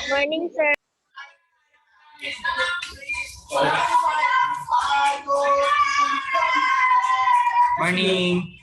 Morning, sir. Morning.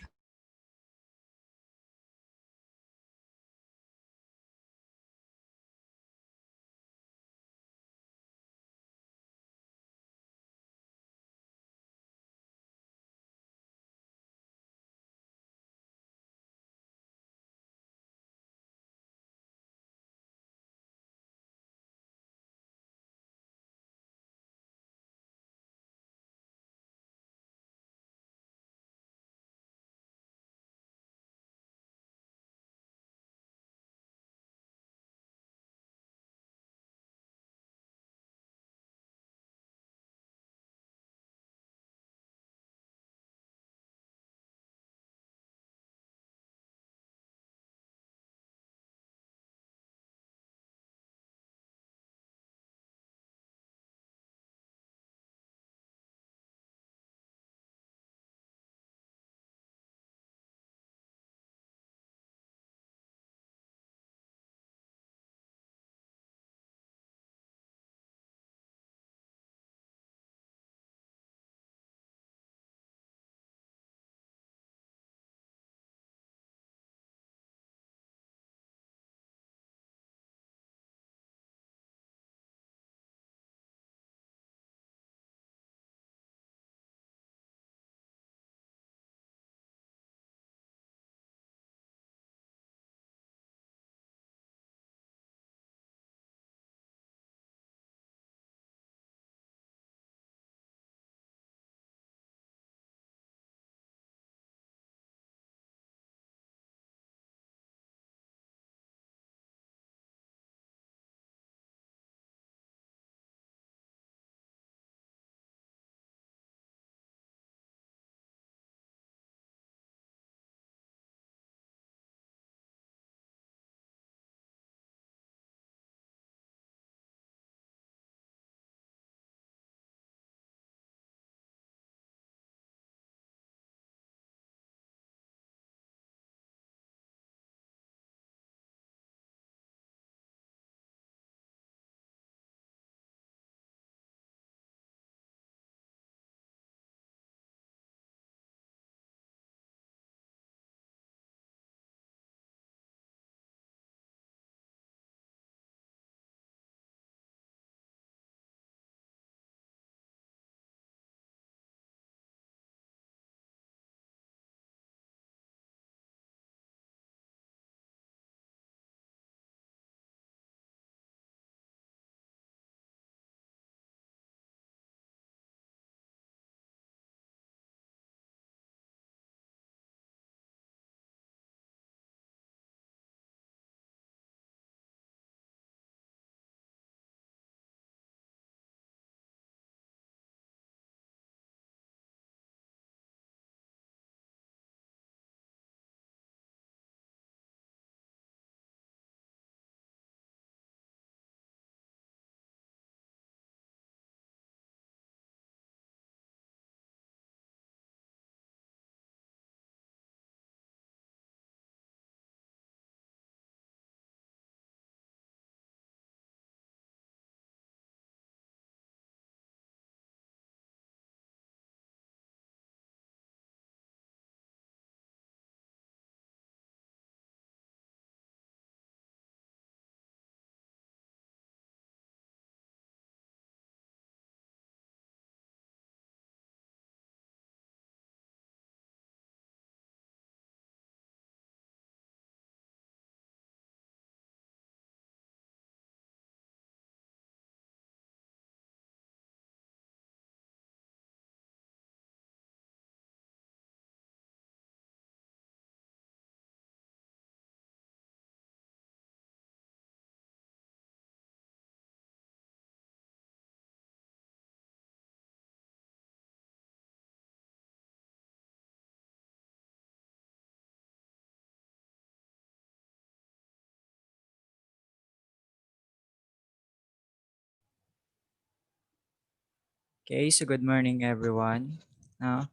Okay, so good morning, everyone. No?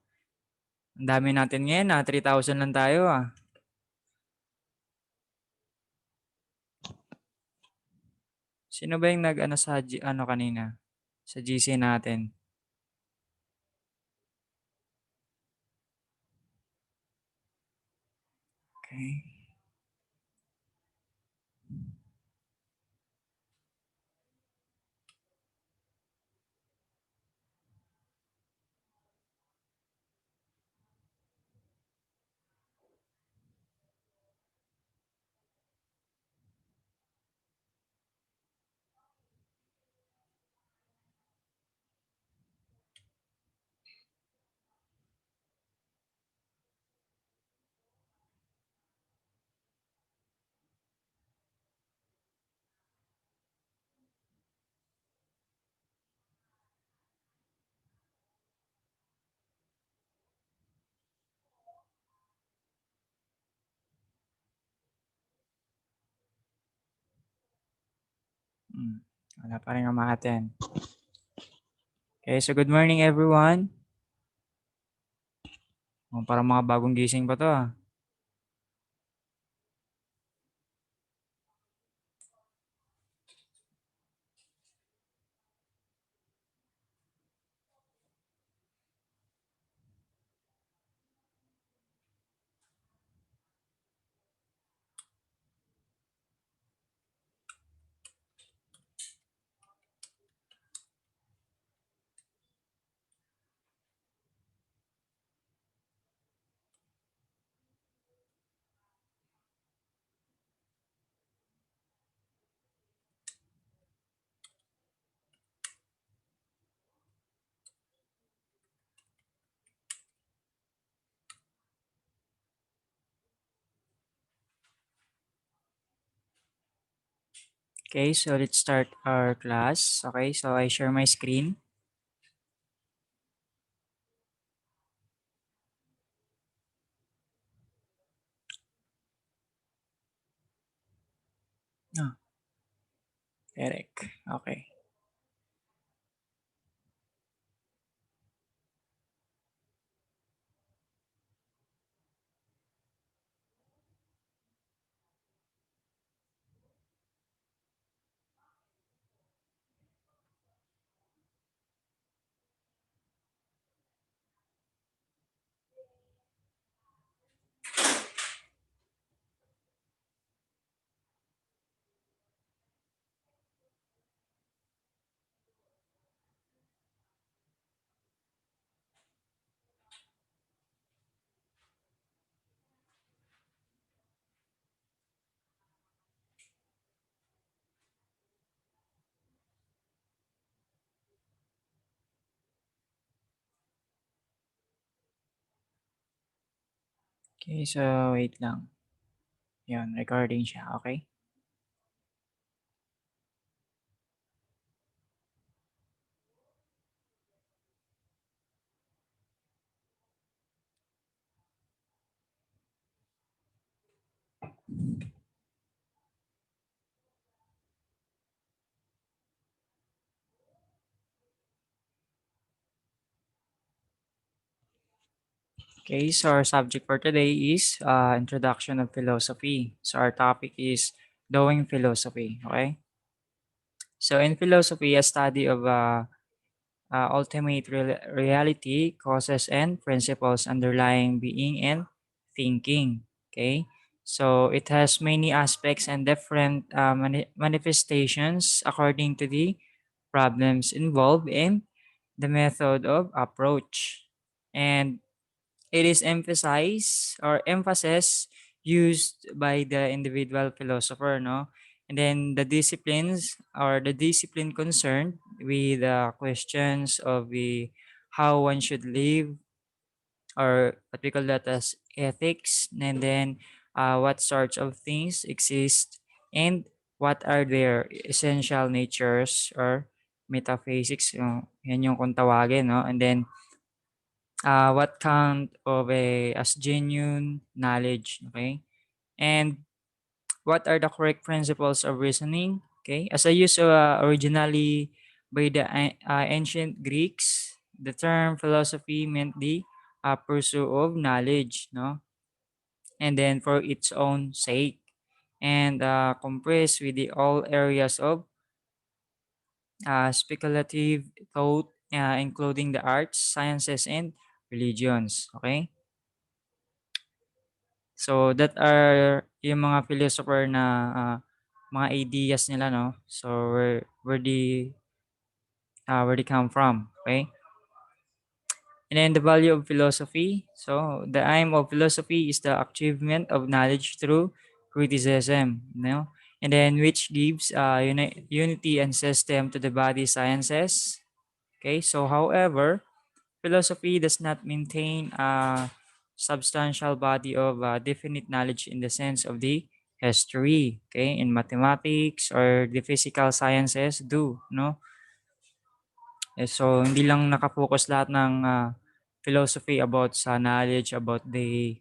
Ang dami natin ngayon 3,000 lang tayo Sino ba yung nag-ano sa ano kanina? Sa GC natin? Okay. Wala pa rin umaten. Okay, so good morning everyone. Parang mga bagong gising pa to Okay, so let's start our class. Okay, so I share my screen. Eric. Okay. Okay, so wait lang. Yan, recording siya. Okay? Okay, so our subject for today is Introduction of Philosophy. So our topic is Doing Philosophy. Okay? So in philosophy, a study of ultimate reality, causes, and principles underlying being and thinking. Okay? So it has many aspects and different manifestations according to the problems involved in the method of approach. And it is emphasized or emphasis used by the individual philosopher, no? And then the disciplines or the discipline concerned with the questions of the how one should live or what we call that as ethics, and then what sorts of things exist and what are their essential natures or metaphysics, yan yung kung tawagin, no? And then what count of a as genuine knowledge, okay? And what are the correct principles of reasoning, okay? As I use originally by the ancient Greeks, the term philosophy meant the pursuit of knowledge, no? And then for its own sake, and compressed with the all areas of speculative thought, including the arts, sciences, and religions. Okay? So that are yung mga philosopher na mga ideas nila, no? So where they come from, okay? And then the value of philosophy. So the aim of philosophy is the achievement of knowledge through criticism, you know, and then which gives unity and system to the body sciences. Okay, so however, philosophy does not maintain a substantial body of definite knowledge in the sense of the history. Okay, in mathematics or the physical sciences do, no? So hindi lang nakafocus lahat ng philosophy about sa knowledge about the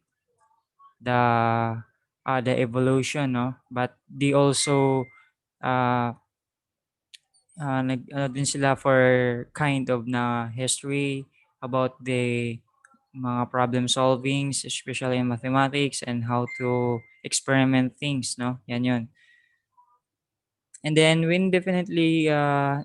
the evolution, no, but they also uh, nag ano din sila for kind of na history about the mga problem solvings, especially in mathematics and how to experiment things, no, yan yun. And then when definitely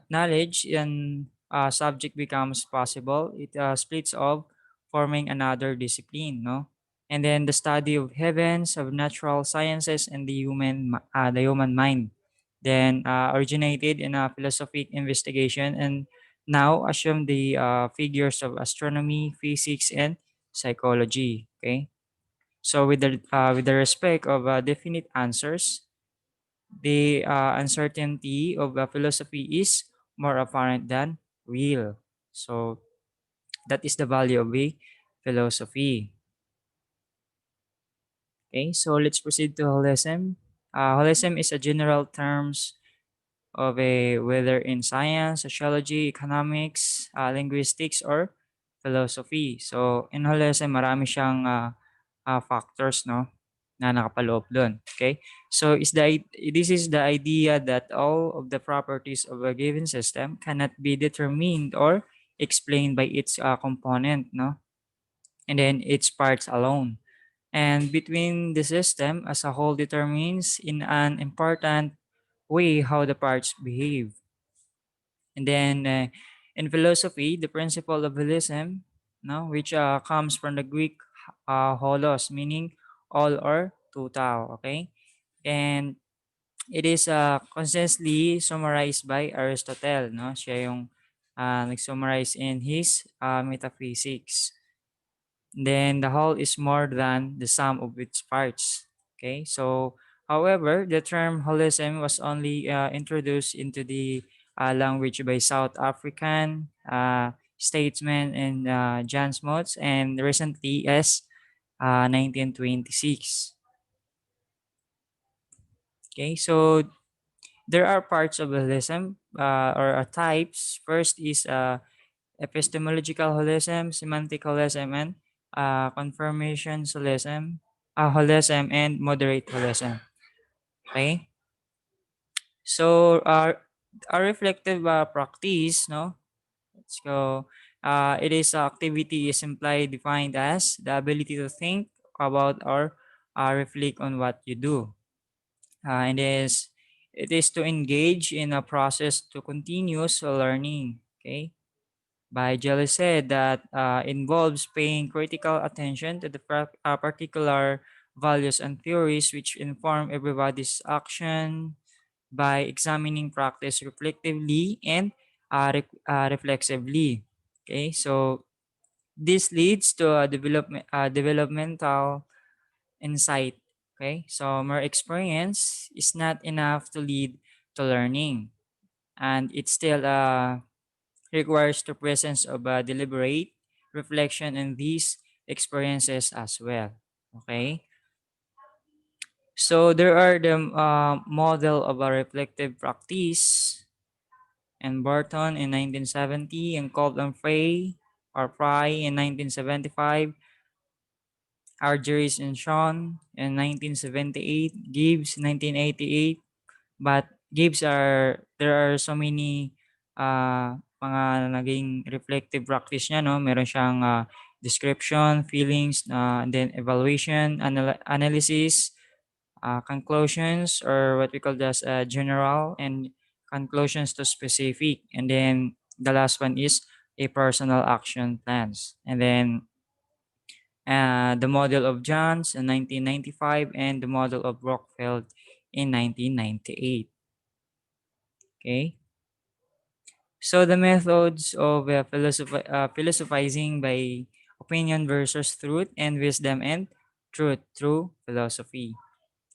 knowledge and subject becomes possible, it splits off, forming another discipline, no? And then the study of heavens, of natural sciences, and the human mind, then originated in a philosophic investigation, and now assume the figures of astronomy, physics, and psychology. Okay, so with the respect of definite answers, the uncertainty of a philosophy is more apparent than real. So that is the value of a philosophy. Okay, so let's proceed to holism. Holism is a general terms of a whether in science, sociology, economics, linguistics, or philosophy. So in holism, marami siyang factors, no, na nakapaloob doon. Okay? So this is the idea that all of the properties of a given system cannot be determined or explained by its component, no? And then its parts alone. And between the system as a whole determines in an important way how the parts behave. And then in philosophy, the principle of holism, no, which comes from the Greek holos, meaning all or total. Okay, and it is concisely summarized by Aristotle. No, siya yung nag-summarize in his Metaphysics. Then the whole is more than the sum of its parts. Okay, so however, the term holism was only introduced into the language by South African statesman and John Smuts, and recently as 1926. Okay, so there are parts of holism or types. First is epistemological holism, semantic holism, and confirmation holism, holism, and moderate holism. Okay, so our reflective practice, no. Let's go. It is activity is simply defined as the ability to think about or reflect on what you do. And it is to engage in a process to continuous learning. Okay. By Jelly said that involves paying critical attention to the particular values and theories which inform everybody's action by examining practice reflectively and reflexively. Okay, so this leads to a developmental insight. Okay, so more experience is not enough to lead to learning, and it still requires the presence of a deliberate reflection in these experiences as well. Okay, so there are the model of a reflective practice and Burton in 1970 and Colton Fry in 1975, Argyris and Sean in 1978, Gibbs 1988. But Gibbs there are so many mga naging reflective practice niya, no? Meron siyang description, feelings, and then evaluation, analysis, conclusions, or what we call as general, and conclusions to specific. And then the last one is a personal action plans. And then the model of Johns in 1995 and the model of Brockfield in 1998. Okay. So the methods of philosophizing by opinion versus truth and wisdom and truth through philosophy.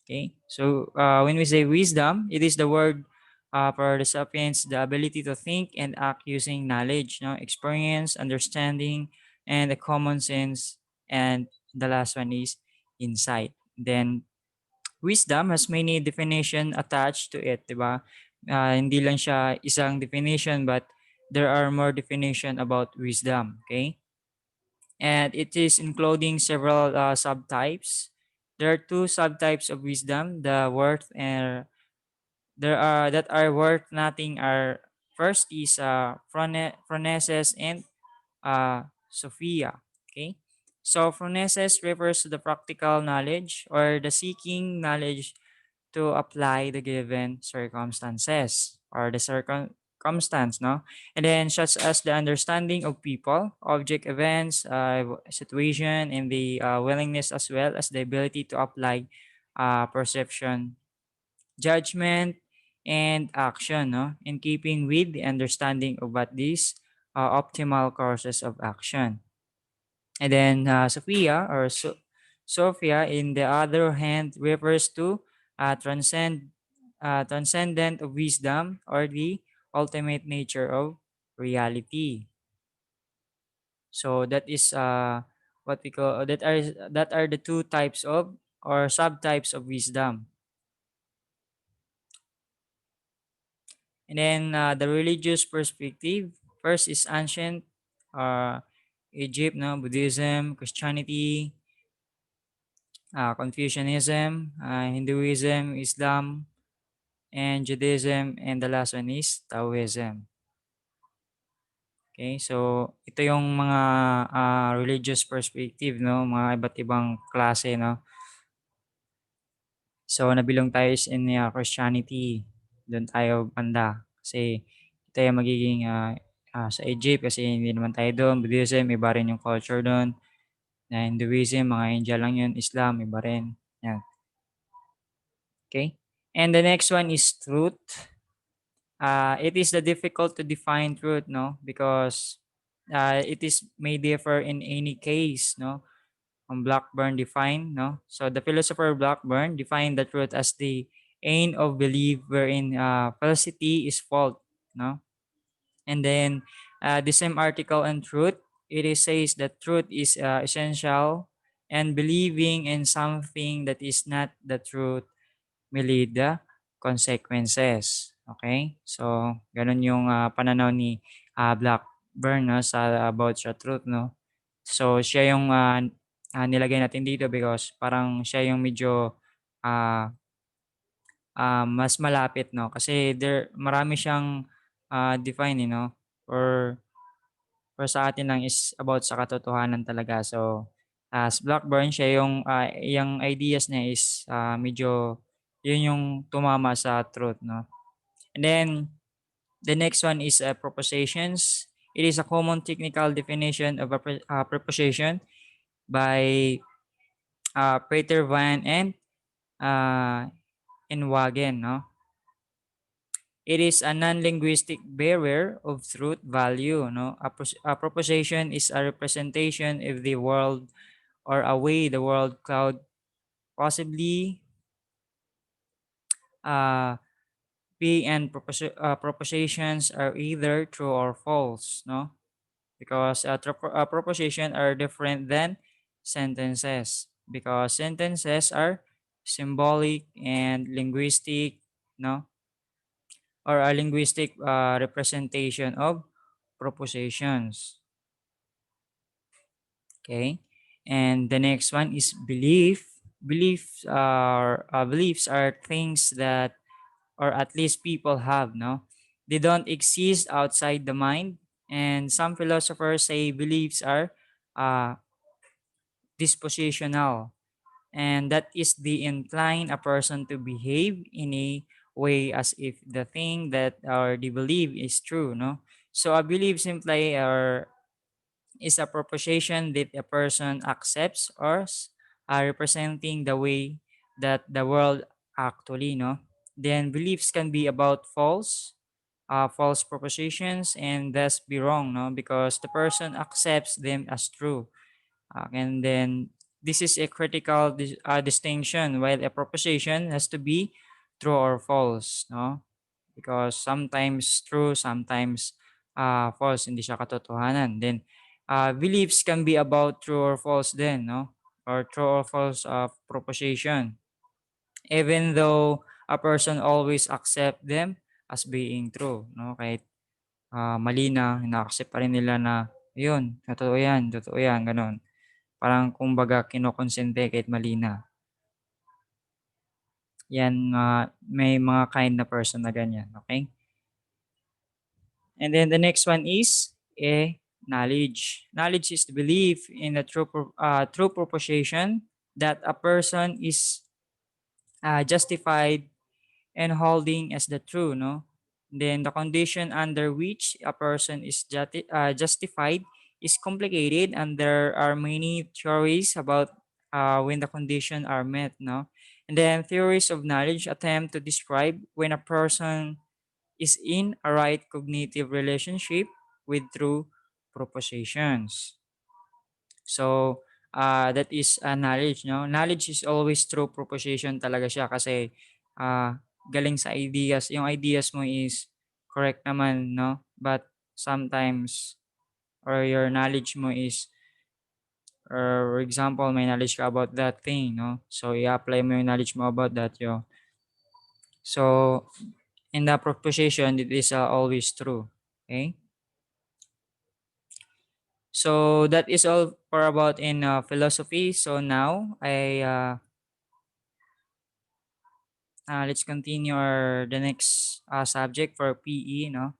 Okay. So when we say wisdom, it is the word for the sapiens, the ability to think and act using knowledge, experience, understanding, and the common sense. And the last one is insight. Then wisdom has many definition attached to it, di ba? Hindi lang siya isang definition but there are more definition about wisdom, okay? And it is including several subtypes. There are two subtypes of wisdom, the worth and there are that are worth nothing are first is phronesis and Sophia, okay? So phronesis refers to the practical knowledge or the seeking knowledge to apply the given circumstances or the circumstance, no? And then such as the understanding of people, object, events, situation, and the willingness as well as the ability to apply perception, judgment, and action, no? In keeping with the understanding of what these optimal courses of action. And then Sophia, in the other hand, refers to transcendent of wisdom or the ultimate nature of reality. So that is what we call that are the two types of or subtypes of wisdom. And then the religious perspective first is ancient uh, Egypt, no, Buddhism, Christianity, Confucianism, Hinduism, Islam, and Judaism, and the last one is Taoism. Okay, so ito yung mga religious perspective, no, mga iba't ibang klase, no. So nabilong tayo is in Christianity, doon tayo banda kasi tayo magiging sa Egypt kasi hindi naman tayo doon. Buddhism, iba rin yung culture doon. Na Hinduism, mga India lang yun. Islam, iba rin. Yan. Okay? And the next one is truth. It is the difficult to define truth, no? Because it is may differ in any case, no? Blackburn defined, no? So the philosopher Blackburn defined the truth as the aim of belief wherein falsity is fault, no? And then the same article on truth, it is says that truth is essential and believing in something that is not the truth may lead the consequences. Okay? So, ganun yung pananaw ni Blackburn, no, sa about sa truth, no. So, siya yung nilagay natin dito because parang siya yung medyo ah mas malapit, no, kasi marami siyang define, no, or sa atin lang is about sa katotohanan talaga. So, as Blackburn, siya yung ideas niya is medyo yun yung tumama sa truth, no. And then the next one is propositions. It is a common technical definition of a proposition by Peter Van uh, Inwagen, no. It is a non-linguistic barrier of truth value, no. A proposition is a representation of the world or a way the world could possibly uh, be, and propositions are either true or false, no? Because proposition are different than sentences because sentences are symbolic and linguistic, no? Or a linguistic representation of propositions. Okay. And the next one is belief. Beliefs are things that, or at least people have, no? They don't exist outside the mind. And some philosophers say beliefs are uh, dispositional, and that is the incline a person to behave in a way as if the thing that or they believe is true, no? So a belief simply is a proposition that a person accepts or are representing the way that the world actually, no? Then beliefs can be about false propositions and thus be wrong, no? Because the person accepts them as true. And then this is a critical distinction. While a proposition has to be true or false, no? Because sometimes true, sometimes false, hindi siya katotohanan. Then beliefs can be about true or false then, no? Or true or false proposition. Even though a person always accept them as being true, no? Kahit mali na, ina-accept pa rin nila na yun, totoo yan, ganun. Parang kumbaga kinokonsente kahit mali na. Yan, may mga kind na person na ganyan, okay? And then the next one is knowledge. Knowledge is the belief in the true proposition that a person is justified and holding as the true, no? Then the condition under which a person is justified is complicated, and there are many theories about when the condition are met, no? And then theories of knowledge attempt to describe when a person is in a right cognitive relationship with true propositions. So, that is knowledge, no? Knowledge is always true proposition talaga siya kasi galing sa ideas. Yung ideas mo is correct naman, no? But sometimes, or your knowledge mo is, or for example, may knowledge ka about that thing, no? So, i-apply mo yung knowledge mo about that, yo. So, in the proposition, it is always true. Okay? So that is all for about in philosophy. So now let's continue the next subject for PE, no?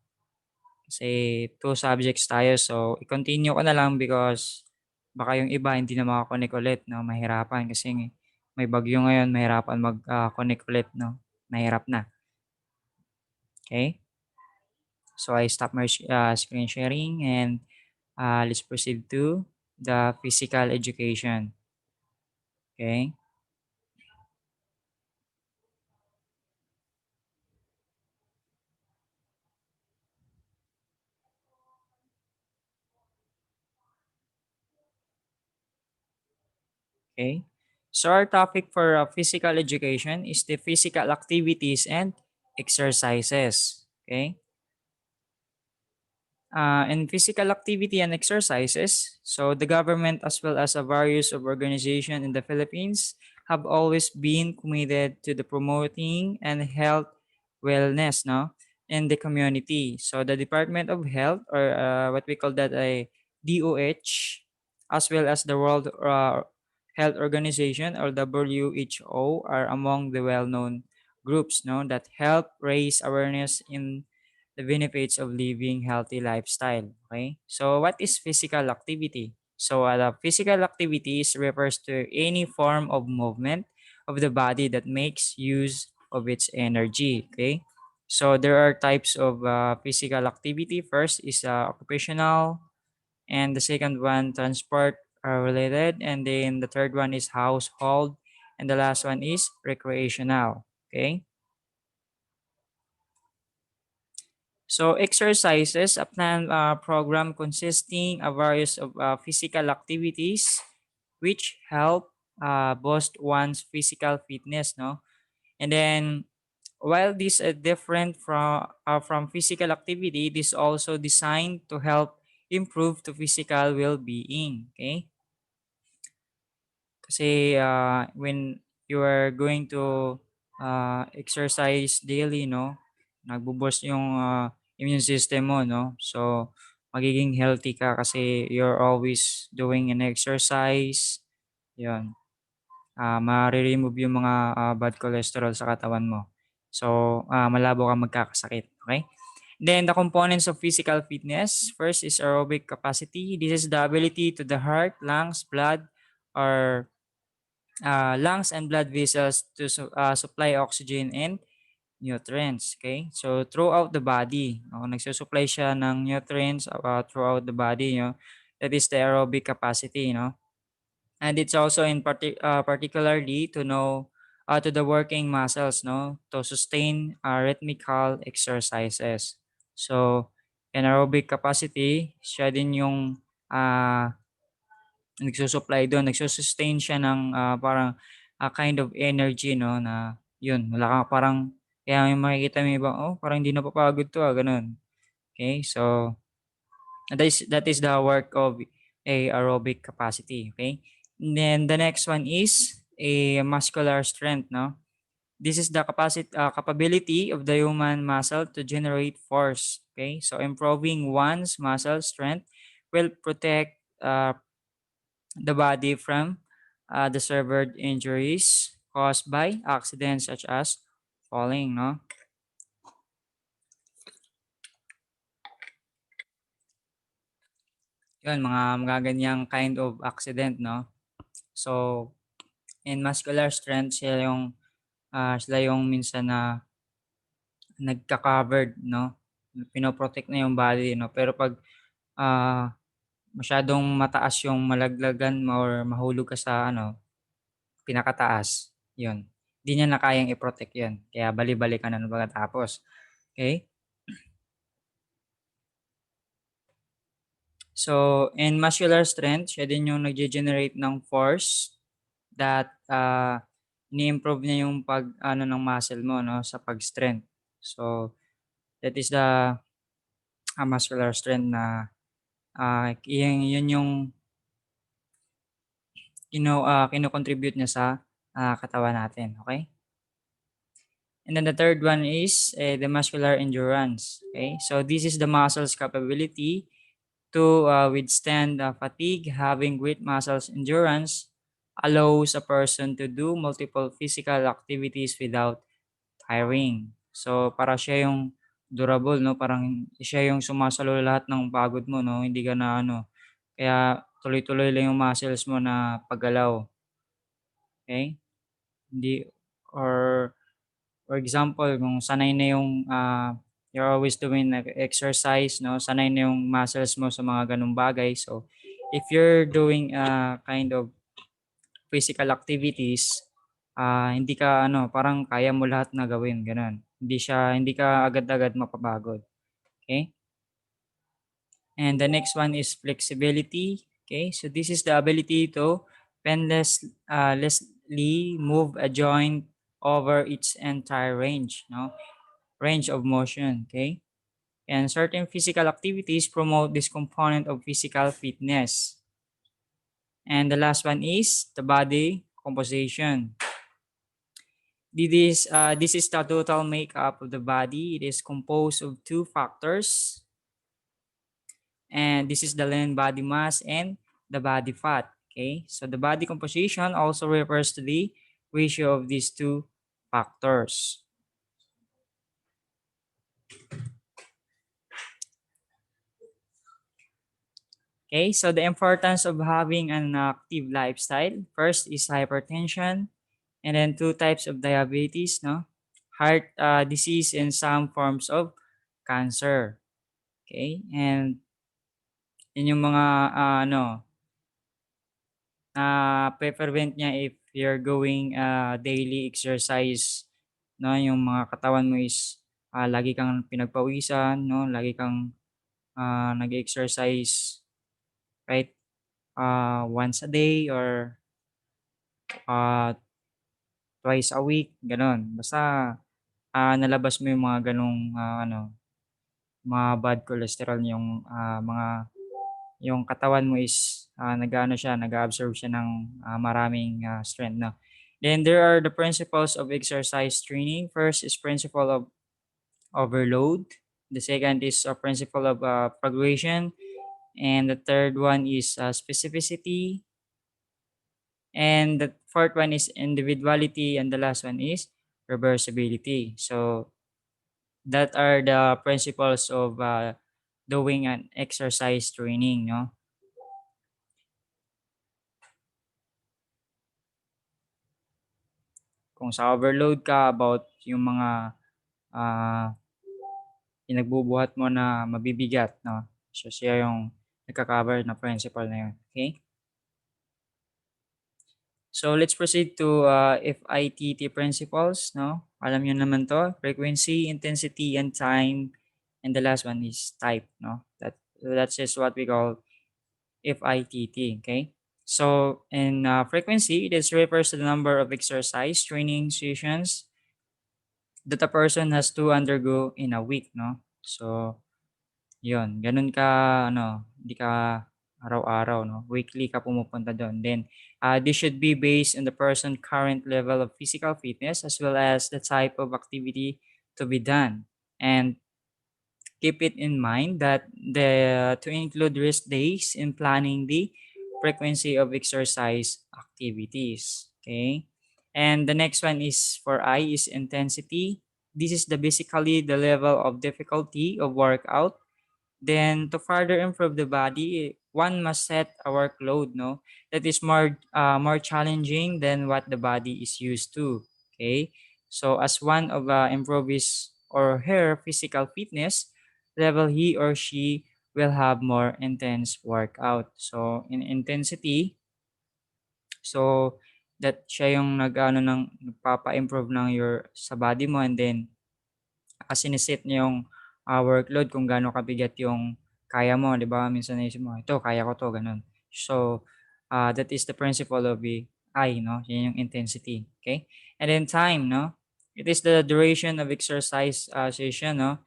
Kasi two subjects tayo. So i-continue ko na lang because baka yung iba hindi na makakonect ulit, no? Mahirapan kasi may bagyo ngayon, mahirapan mag-connect ulit, no? Mahirap na. Okay? So I stop my screen sharing and let's proceed to the physical education. Okay? Okay. So our topic for physical education is the physical activities and exercises. Okay. And physical activity and exercises. So the government as well as a various of organization in the Philippines have always been committed to the promoting and health wellness, no, in the community. So the Department of Health, or what we call that a DOH, as well as the World Health Organization, or WHO, are among the well-known groups, no, that help raise awareness in the benefits of living healthy lifestyle. Okay, so what is physical activity? So the physical activities refers to any form of movement of the body that makes use of its energy. Okay, so there are types of physical activity. First is occupational, and the second one transport related, and then the third one is household, and the last one is recreational. Okay. So exercises, a planned program consisting of various of physical activities which help boost one's physical fitness, no? And then while these are different from physical activity, this also designed to help improve the physical well-being. Okay? Kasi when you are going to exercise daily, no, nagbo-boost yung immune system mo, no? So, magiging healthy ka kasi you're always doing an exercise. Yun. Ma-remove yung mga bad cholesterol sa katawan mo. So, malabo ka magkakasakit. Okay? Then the components of physical fitness. First is aerobic capacity. This is the ability to the heart, lungs, blood, or lungs and blood vessels to supply oxygen and nutrients. Okay? So throughout the body, nagsusupply siya ng nutrients throughout the body, that is the aerobic capacity, And it's also in particularly to know to the working muscles, to sustain rhythmical exercises. So in aerobic capacity, siya din yung nagsusupply doon, nagsusustain siya ng parang kind of energy, na yun, wala ka parang, kaya yung makikita mo yung iba, parang hindi napapagod to, ganun. Okay, so that is the work of a aerobic capacity. Okay, and then the next one is a muscular strength. This is the capability of the human muscle to generate force. Okay, so improving one's muscle strength will protect the body from the severe injuries caused by accidents such as falling. Yun, mga magaganyang kind of accident, So in muscular strength, sila yung minsan na nagka-covered, pinoprotect na yung body, pero pag ah, masyadong mataas yung malaglagan mo or mahulog ka sa pinakataas, yun. Hindi niya na kayang i-protect yun. Kaya bali-bali ka na pagkatapos. Okay? So, in muscular strength, siya din yung nag-generate ng force that ni-improve niya yung ng muscle mo, sa pag-strength. So, that is the muscular strength na yun yung kino-contribute niya sa katawan natin. Okay? And then the third one is the muscular endurance. Okay? So, this is the muscle's capability to withstand fatigue. Having great muscles endurance allows a person to do multiple physical activities without tiring. So, para siya yung durable, parang siya yung sumasalo lahat ng pagod mo, hindi ka na kaya tuloy-tuloy lang yung muscles mo na paggalaw. Okay? Hindi, or for example, kung sanay na yung you're always doing exercise, sanay na yung muscles mo sa mga ganung bagay. So, if you're doing kind of physical activities, hindi ka parang kaya mo lahat na gawin, ganun. Hindi ka agad-agad mapapagod. Okay? And the next one is flexibility. Okay? So this is the ability to lessly move a joint over its entire range, range of motion. Okay? And certain physical activities promote this component of physical fitness. And the last one is the body composition. This is the total makeup of the body. It is composed of two factors, and this is the lean body mass and the body fat. Okay, so the body composition also refers to the ratio of these two factors. Okay, so the importance of having an active lifestyle. First is hypertension, and then two types of diabetes, heart disease, and some forms of cancer. Okay, and yun yung mga prevent niya if you're going daily exercise, yung mga katawan mo is lagi kang pinagpawisan, lagi kang nag-exercise, right? Once a day or twice a week, ganun. Basta nalabas mo yung mga ganong mga bad cholesterol, yung yung katawan mo is nag-absorb siya ng maraming strength, Then there are the principles of exercise training. First is principle of overload. The second is a principle of progression. And the third one is specificity. And the fourth one is individuality. And the last one is reversibility. So That are the principles of doing an exercise training, no? Kung sa overload ka about yung mga ah, pinagbubuhat mo na mabibigat, no? So siya yung nagka-cover na principle na yun. Okay? So let's proceed to FITT principles, no? Alam niyo naman to, frequency, intensity, and time. And the last one is type, no? That's just what we call FITT, okay? So in frequency, this refers to the number of exercise training sessions that a person has to undergo in a week, no? So, yun, ganun ka, ano, hindi ka araw-araw, no? Weekly ka pumupunta doon. Then, this should be based on the person current level of physical fitness as well as the type of activity to be done. And keep it in mind that to include rest days in planning the frequency of exercise activities. Okay. And the next one is for I is intensity. This is the basically the level of difficulty of workout. Then to further improve the body, one must set a workload, no, that is more challenging than what the body is used to. Okay, so as one of improve his or her physical fitness level, he or she will have more intense workout. So in intensity, so that siya yung nag-ano ng nagpapa-improve ng your sa body mo, and then siniset niya yung workload kung gaano kabigat yung kaya mo, 'di ba? Minsan naisip mo, ito kaya ko 'to, gano'n. So, that is the principle of the I, no? Yan yung intensity, okay? And then time, no? It is the duration of exercise session, no?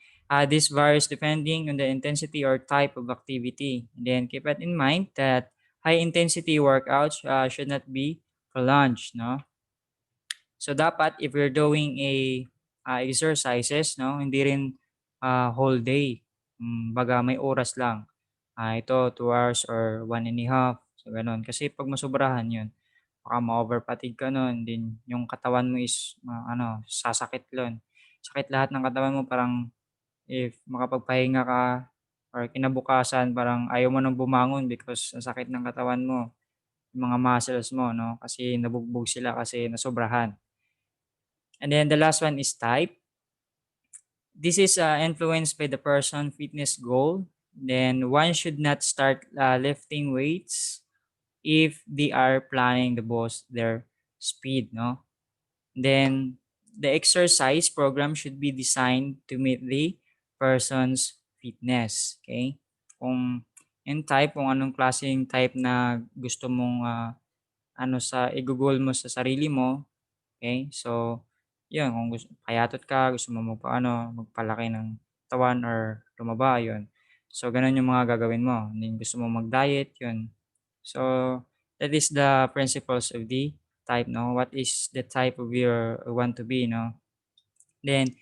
This varies depending on the intensity or type of activity. And then keep it in mind that high intensity workouts should not be prolonged, no? So dapat if you're doing a exercises, no, hindi rin whole day. Baga may oras lang. Ito 2 hours or 1.5. So gano'n. Kasi pag masobrahan 'yun, baka ma-over-fatigue ka nun, din yung katawan mo is ano, sasakit nun. Sakit lahat ng katawan mo, parang if makapagpahinga ka or kinabukasan parang ayaw mo ng bumangon because ang sakit ng katawan mo, yung mga muscles mo, 'no, kasi nabugbog sila kasi nasobrahan. And then the last one is type. This is influenced by the person fitness goal. Then one should not start lifting weights if they are planning to boost their speed, no? Then the exercise program should be designed to meet the person's fitness, okay? Kung in type, kung anong klaseng type na gusto mong ano sa igugol mo sa sarili mo. Okay, so 'yun kung payatot ka, gusto mo magpalaki ng katawan or tumaba, 'yun. So gano'n yung mga gagawin mo, and then gusto mo mag-diet, 'yun. So that is the principles of the type, 'no, what is the type of your want to be, 'no. Then,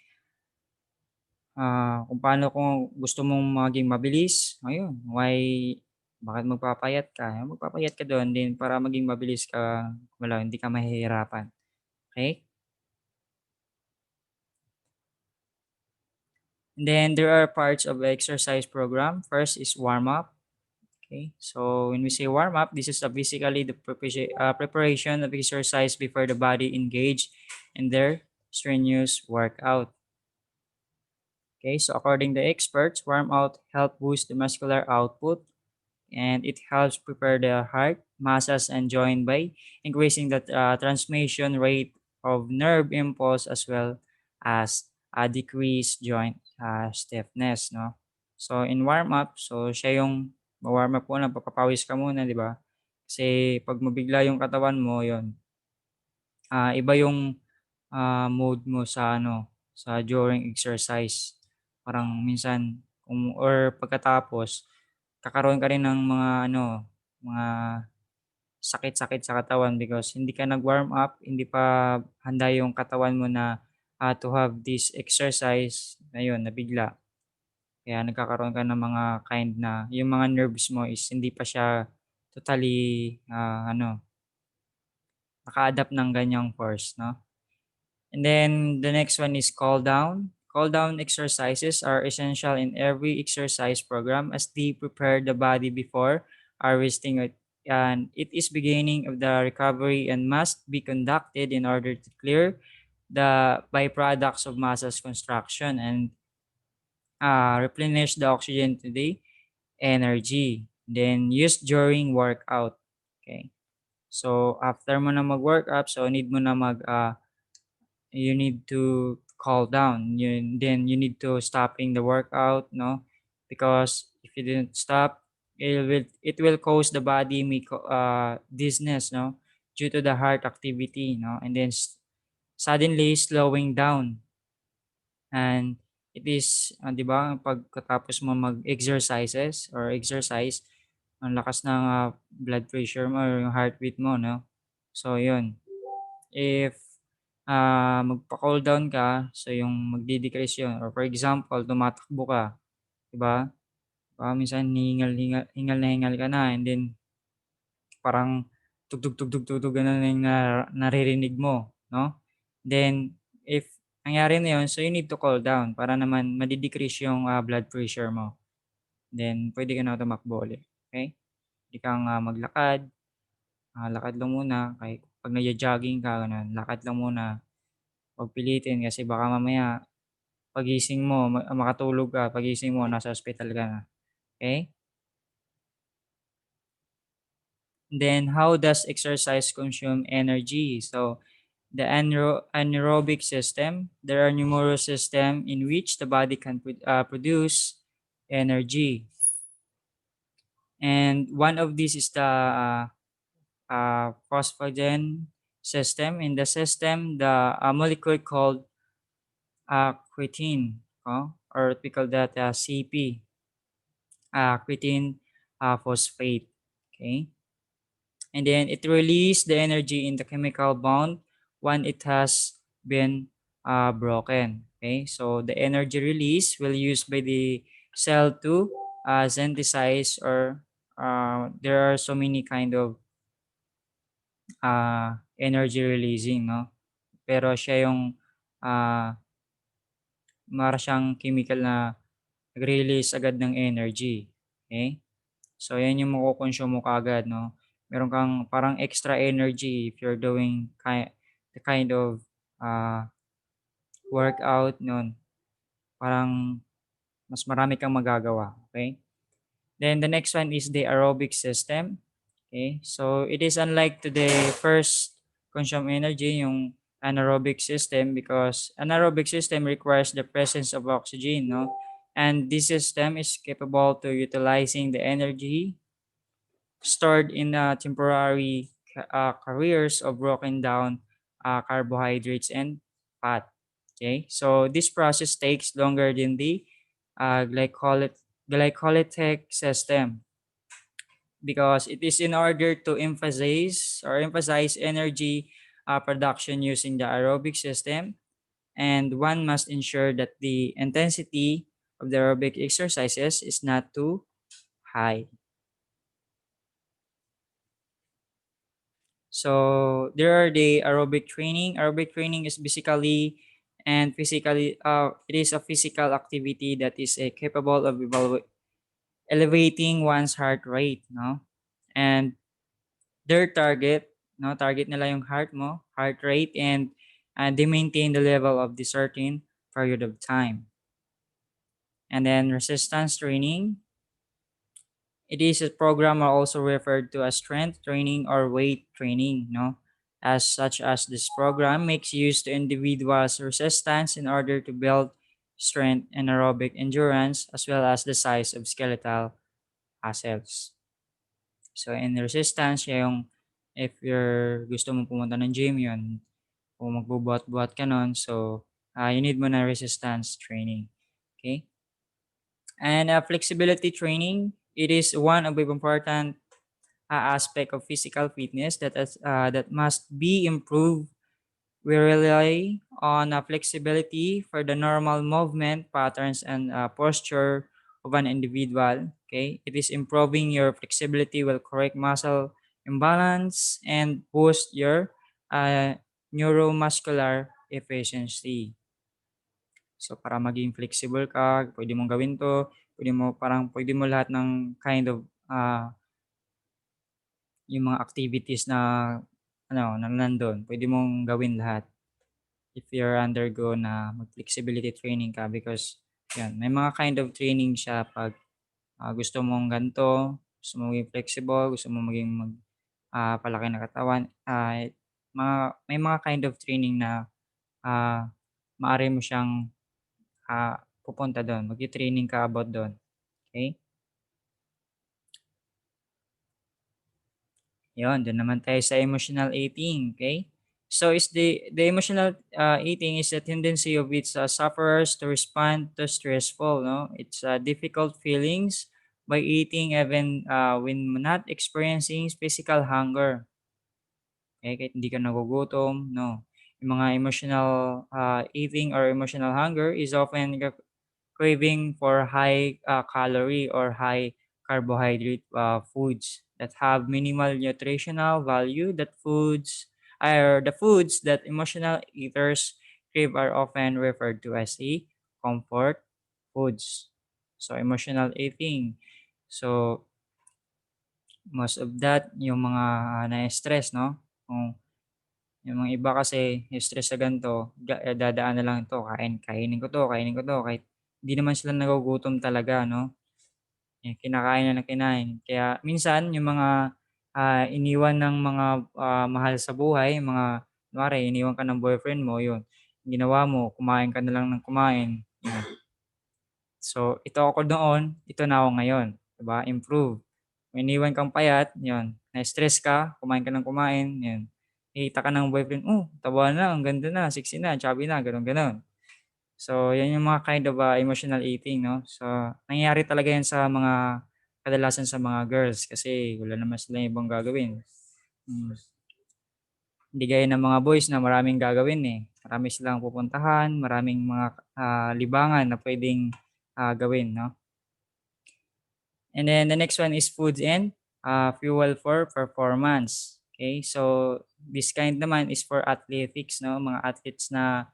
kung paano kung gusto mong maging mabilis, ayun, bakit magpapayat ka, magpapayat ka do'n din para maging mabilis ka, hindi ka mahihirapan, okay. And then there are parts of the exercise program. First is warm up. Okay. So when we say warm up, this is basically the preparation of exercise before the body engage in their strenuous workout. Okay. So according to experts, warm out help boost the muscular output, and it helps prepare the heart, muscles, and joint by increasing the transmission rate of nerve impulse as well as decrease joint stiffness, no? So in warm up, so siya yung warm up muna, papapawis ka muna, di ba? Kasi pag mabigla yung katawan mo, yon iba yung mode mo sa ano, sa during exercise. Parang minsan or pagkatapos kakaroon ka rin ng mga ano, mga sakit-sakit sa katawan because hindi ka nag-warm up, hindi pa handa yung katawan mo na to have this exercise na yun, na bigla. Kaya nagkakaroon ka ng mga kind na yung mga nerves mo is hindi pa siya totally naka-adapt ng ganyang force, no? And then the next one is cool down. cool down exercises are essential in every exercise program as they prepare the body before harvesting it, and it is beginning of the recovery and must be conducted in order to clear the byproducts of muscles construction and replenish the oxygen to the energy then used during workout. Okay. So after mo na mag-workout, so need mo na you need to cool down. Then you need to stopping the workout, no? Because if you didn't stop, it will cause the body dizziness, no? Due to the heart activity, no? And then suddenly slowing down. And it is, 'di ba, pagkatapos mo mag-exercises or exercise, ang lakas ng blood pressure mo or yung heartbeat mo, no? So, yun. If magpa-cool down ka, so yung magde-decrease yun. Or for example, tumatakbo ka, 'di ba? Baka minsan hingal na hingal ka na and then parang tugtog, tugtog, tugtog gano'n na yung naririnig mo, no? Then if nangyari na yun, so you need to cool down para naman made-decrease yung blood pressure mo. Then puwede ka na tumakbo ulit, okey? Puwede kang maglakad, lakad lang muna kahit 'pag nagjo-jogging ka gano'n, lakad lang muna. 'Wag pilitin kasi baka mamaya paggising mo makatulog ka, paggising mo nasa ospital ka na, okey? Then how does exercise consume energy? So the anaerobic system, there are numerous systems in which the body can produce energy. And one of these is the phosphagen system. In the system, the molecule called creatine, or we call that CP, creatine phosphate. Okay. And then it releases the energy in the chemical bond when it has been broken. Okay, so the energy release will use by the cell to synthesize or there are so many kind of energy releasing, no? Pero siya yung mara siyang chemical na nag-release agad ng energy. Okay? So, yan yung makukonsume mo kaagad, no? Meron kang parang extra energy if you're doing the kind of workout nun. Parang mas marami kang magagawa. Okay? Then, the next one is the aerobic system. Okay? So, it is unlike to the first consume energy, yung anaerobic system, because anaerobic system requires the presence of oxygen, no? And this system is capable to utilizing the energy stored in temporary carriers of broken down carbohydrates and fat. Okay, so this process takes longer than the glycolytic system because it is in order to emphasize energy production using the aerobic system, and one must ensure that the intensity of the aerobic exercises is not too high. So there are the aerobic training. Aerobic training is basically and physically it is a physical activity that is capable of elevating one's heart rate, no? And their target nila yung heart rate, and they maintain the level of the certain period of time. And then resistance training, it is a program also referred to as strength training or weight training, no? As such as this program makes use to individuals' resistance in order to build strength and aerobic endurance as well as the size of skeletal muscles. So in resistance, yung if you're gusto mong pumunta ng gym, yun, kung magbubuhat-buhat ka nun, so you need mo na resistance training. Okay? And flexibility training, it is one of the important aspect of physical fitness that must be improved. We rely on flexibility for the normal movement patterns and posture of an individual. Okay, it is improving your flexibility will correct muscle imbalance and boost your neuromuscular efficiency. So para maging flexible ka, pwede mong gawin 'to, pwede mo lahat ng kind of, yung mga activities na ano, na nandun, pwede mong gawin lahat if you're undergo na mag-flexibility training ka because 'yan, may mga kind of training siya 'pag, gusto mong ganito, gusto mong maging flexible, gusto mong maging palaki ng katawan, may mga kind of training na, maaari mo siyang, pupunta dun, magte-training ka about dun, okey? 'Yun, dun naman tayo sa emotional eating, okay? So is the emotional, eating is a tendency of its, sufferers to respond to stressful, no? It's, difficult feelings by eating even, when not experiencing physical hunger. Okay, kahit hindi ka nagugutom, no? Yung mga emotional, eating or emotional hunger is often craving for high, calorie or high carbohydrate, foods that have minimal nutritional value. The foods that emotional eaters crave are often referred to as a comfort foods. So emotional eating. So most of that yung mga na-stress, no? Kung yung mga iba kasi stress sa ganito, dadaan na lang 'to, kainin ko 'to, kainin ko 'to, kahit hindi naman sila nagugutom talaga 'no, kinakain na ng kinain. Kaya minsan yung mga, iniwan ng mga, mahal sa buhay, mga kunwari iniwan ka ng boyfriend mo, yun, ginawa mo kumain ka na lang ng kumain, yun. So, ito ako noon, ito na ako ngayon, 'di ba, improve. Kung iniwan kang payat, 'yun, na-stress ka, kumain ka ng kumain, 'yun. Nakita ka ng boyfriend, "Oh, taba na, ang ganda na, sexy na, chubby na," gano'n, gano'n. So, 'yan yung mga kind of, emotional eating 'no. So, nangyayari talaga 'yan sa mga kadalasan sa mga girls kasi wala naman silang ibang gagawin. Hmm, hindi gaya ng mga boys na maraming gagawin, eh. Marami silang pupuntahan, maraming mga, libangan na puwedeng, gawin 'no. And then the next one is foods and, fuel for performance. Okay, so this kind naman is for athletics 'no, mga athletes na,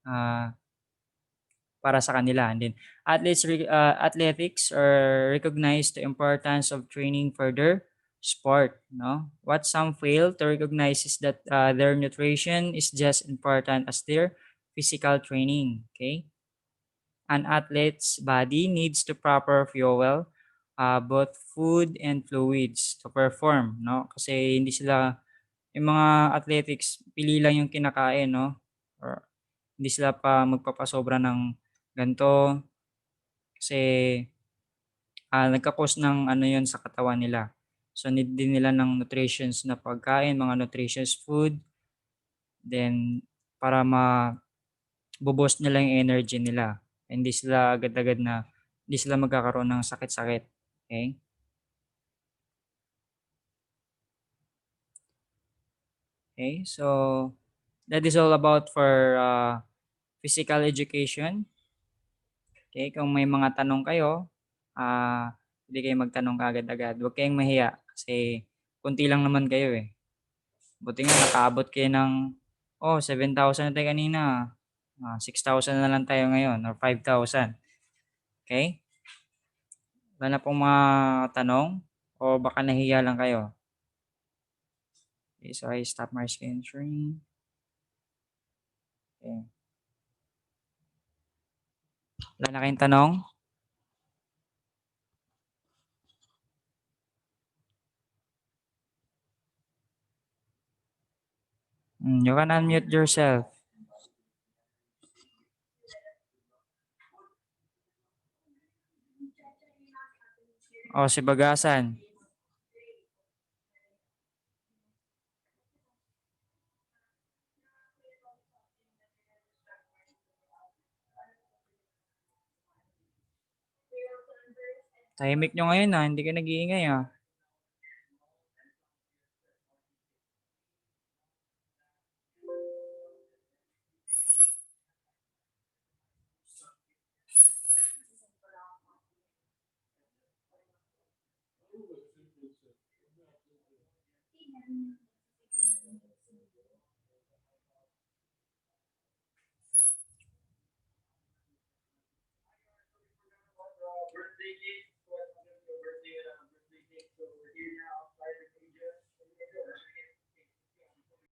ah para sa kanila. And then athletics are recognize the importance of training for their sport, no? What some fail to recognize is that their nutrition is just important as their physical training, okay? An athlete's body needs to proper fuel, both food and fluids to perform, no? Kasi hindi sila yung mga athletics, pili lang yung kinakain, no? Or hindi sila pa magpapasobra ng ganito kasi, nagka-cause ng ano yun sa katawan nila. So, need din nila ng nutritions na pagkain, mga nutritious food, then para bo-boost nila yung energy nila. Hindi sila agad-agad na hindi sila magkakaroon ng sakit-sakit, okey? Okay, so that is all about for, physical education. Okay, kung may mga tanong kayo, puwede kayong magtanong kaagad-agad. Huwag kayong mahiya kasi konti lang naman kayo, eh. Buti nga nakaabot kayo ng, 7,000 na tayo kanina, 6,000 na lang tayo ngayon or 5,000. Okay? Wala na pong mga tanong o baka nahiya lang kayo? Okay, so I stop my screen sharing. Okay. Wala na kayong tanong? You can unmute yourself. O si Bagasan. Tahimik niyo ngayon, hindi kayo nag-iingay,